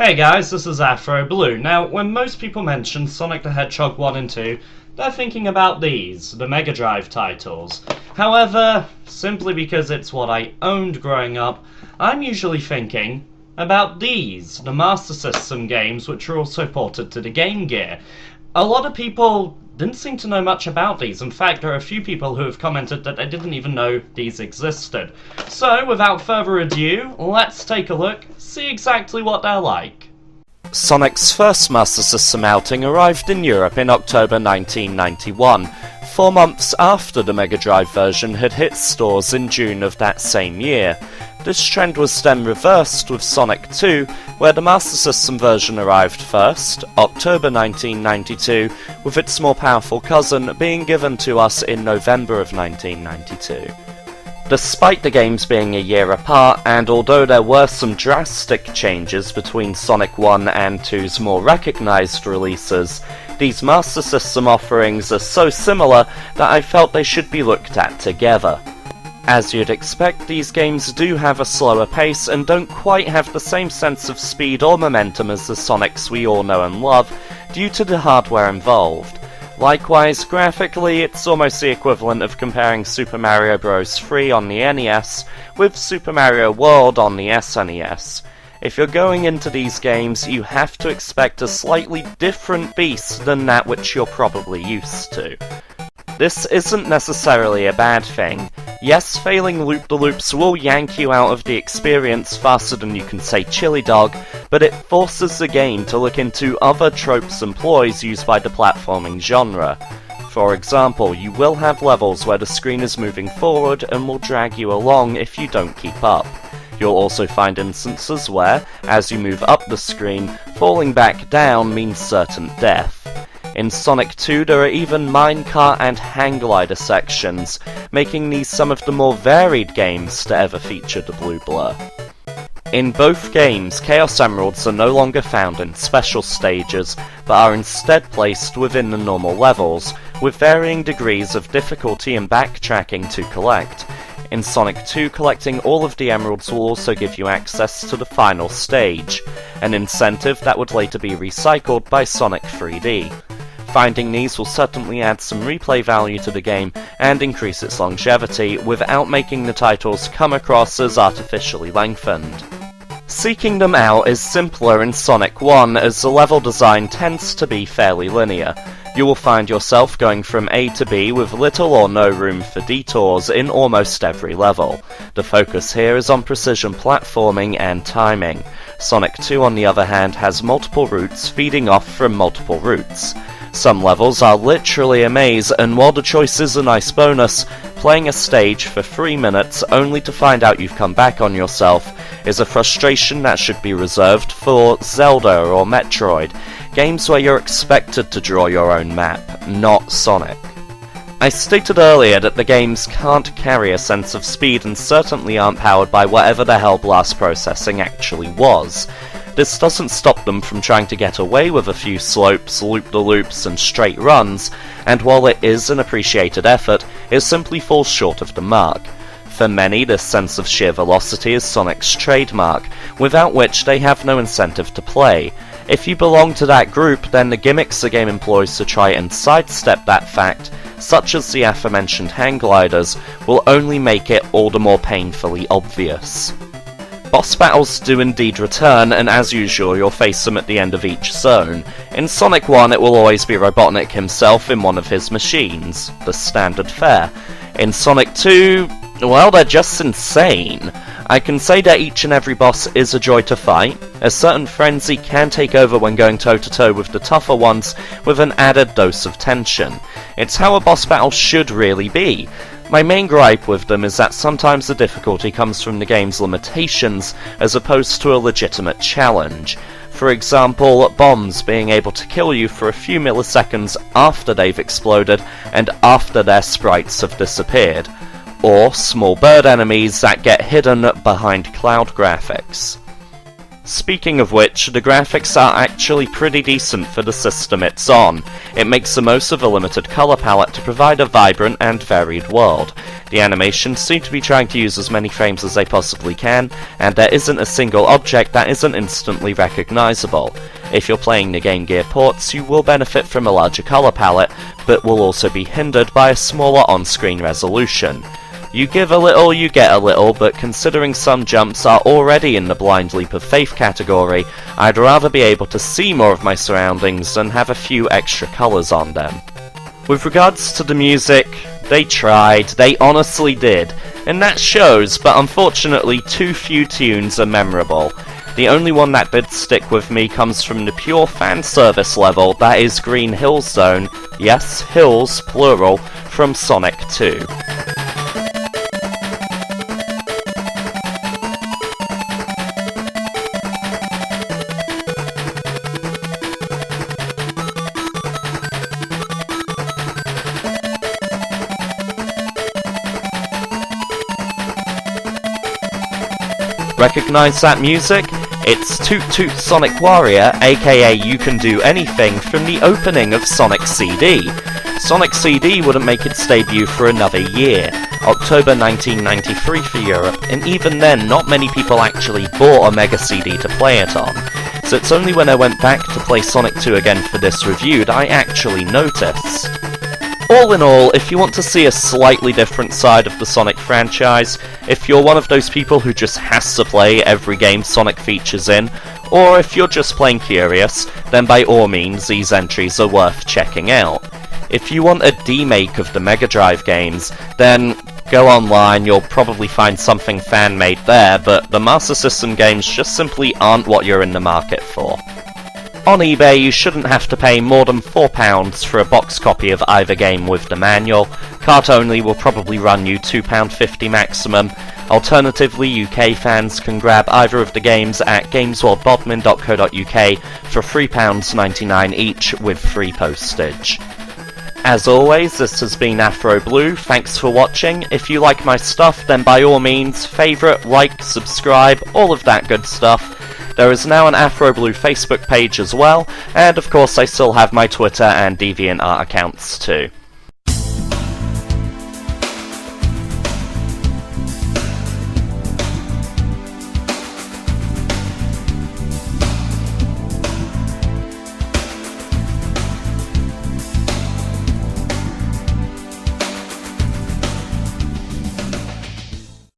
Hey guys, this is Afro Blue. Now, when most people mention Sonic the Hedgehog 1 and 2, they're thinking about these, the Mega Drive titles. However, simply because it's what I owned growing up, I'm usually thinking about these, the Master System games which are also ported to the Game Gear. A lot of people didn't seem to know much about these. In fact, there are a few people who have commented that they didn't even know these existed. So, without further ado, let's take a look, see exactly what they're like. Sonic's first Master System outing arrived in Europe in October 1991, 4 months after the Mega Drive version had hit stores in June of that same year. This trend was then reversed with Sonic 2, where the Master System version arrived first, October 1992, with its more powerful cousin being given to us in November of 1992. Despite the games being a year apart, and although there were some drastic changes between Sonic 1 and 2's more recognised releases, these Master System offerings are so similar that I felt they should be looked at together. As you'd expect, these games do have a slower pace and don't quite have the same sense of speed or momentum as the Sonics we all know and love, due to the hardware involved. Likewise, graphically, it's almost the equivalent of comparing Super Mario Bros. 3 on the NES with Super Mario World on the SNES. If you're going into these games, you have to expect a slightly different beast than that which you're probably used to. This isn't necessarily a bad thing. Yes, failing loop-the-loops will yank you out of the experience faster than you can say chili dog, but it forces the game to look into other tropes and ploys used by the platforming genre. For example, you will have levels where the screen is moving forward and will drag you along if you don't keep up. You'll also find instances where, as you move up the screen, falling back down means certain death. In Sonic 2 there are even minecart and hang glider sections, making these some of the more varied games to ever feature the blue blur. In both games, Chaos Emeralds are no longer found in special stages, but are instead placed within the normal levels, with varying degrees of difficulty and backtracking to collect. In Sonic 2, collecting all of the emeralds will also give you access to the final stage, an incentive that would later be recycled by Sonic 3D. Finding these will certainly add some replay value to the game and increase its longevity without making the titles come across as artificially lengthened. Seeking them out is simpler in Sonic 1 as the level design tends to be fairly linear. You will find yourself going from A to B with little or no room for detours in almost every level. The focus here is on precision platforming and timing. Sonic 2 on the other hand has multiple routes feeding off from multiple routes. Some levels are literally a maze, and while the choice is a nice bonus, playing a stage for 3 minutes only to find out you've come back on yourself is a frustration that should be reserved for Zelda or Metroid, games where you're expected to draw your own map, not Sonic. I stated earlier that the games can't carry a sense of speed and certainly aren't powered by whatever the hell blast processing actually was. This doesn't stop them from trying to get away with a few slopes, loop-the-loops, and straight runs, and while it is an appreciated effort, it simply falls short of the mark. For many, this sense of sheer velocity is Sonic's trademark, without which they have no incentive to play. If you belong to that group, then the gimmicks the game employs to try and sidestep that fact, such as the aforementioned hang gliders, will only make it all the more painfully obvious. Boss battles do indeed return, and as usual you'll face them at the end of each zone. In Sonic 1 it will always be Robotnik himself in one of his machines, the standard fare. In Sonic 2, well, they're just insane. I can say that each and every boss is a joy to fight. A certain frenzy can take over when going toe-to-toe with the tougher ones, with an added dose of tension. It's how a boss battle should really be. My main gripe with them is that sometimes the difficulty comes from the game's limitations, as opposed to a legitimate challenge. For example, bombs being able to kill you for a few milliseconds after they've exploded and after their sprites have disappeared. Or small bird enemies that get hidden behind cloud graphics. Speaking of which, the graphics are actually pretty decent for the system it's on. It makes the most of a limited colour palette to provide a vibrant and varied world. The animations seem to be trying to use as many frames as they possibly can, and there isn't a single object that isn't instantly recognisable. If you're playing the Game Gear ports, you will benefit from a larger colour palette, but will also be hindered by a smaller on-screen resolution. You give a little, you get a little, but considering some jumps are already in the blind leap of faith category, I'd rather be able to see more of my surroundings than have a few extra colours on them. With regards to the music, they tried, they honestly did, and that shows, but unfortunately too few tunes are memorable. The only one that did stick with me comes from the pure fan service level, that is Green Hill Zone, yes, hills, plural, from Sonic 2. Recognise that music? It's Toot Toot Sonic Warrior, aka You Can Do Anything, from the opening of Sonic CD. Sonic CD wouldn't make its debut for another year, October 1993 for Europe, and even then not many people actually bought a Mega CD to play it on. So it's only when I went back to play Sonic 2 again for this review that I actually noticed. All in all, if you want to see a slightly different side of the Sonic franchise, if you're one of those people who just has to play every game Sonic features in, or if you're just plain curious, then by all means these entries are worth checking out. If you want a demake of the Mega Drive games, then go online, you'll probably find something fan-made there, but the Master System games just simply aren't what you're in the market for. On eBay, you shouldn't have to pay more than £4 for a box copy of either game with the manual. Cart only will probably run you £2.50 maximum. Alternatively, UK fans can grab either of the games at gamesworldbodmin.co.uk for £3.99 each with free postage. As always, this has been Afro Blue, thanks for watching. If you like my stuff, then by all means, favourite, like, subscribe, all of that good stuff. There is now an Afro Blue Facebook page as well, and of course I still have my Twitter and DeviantArt accounts too.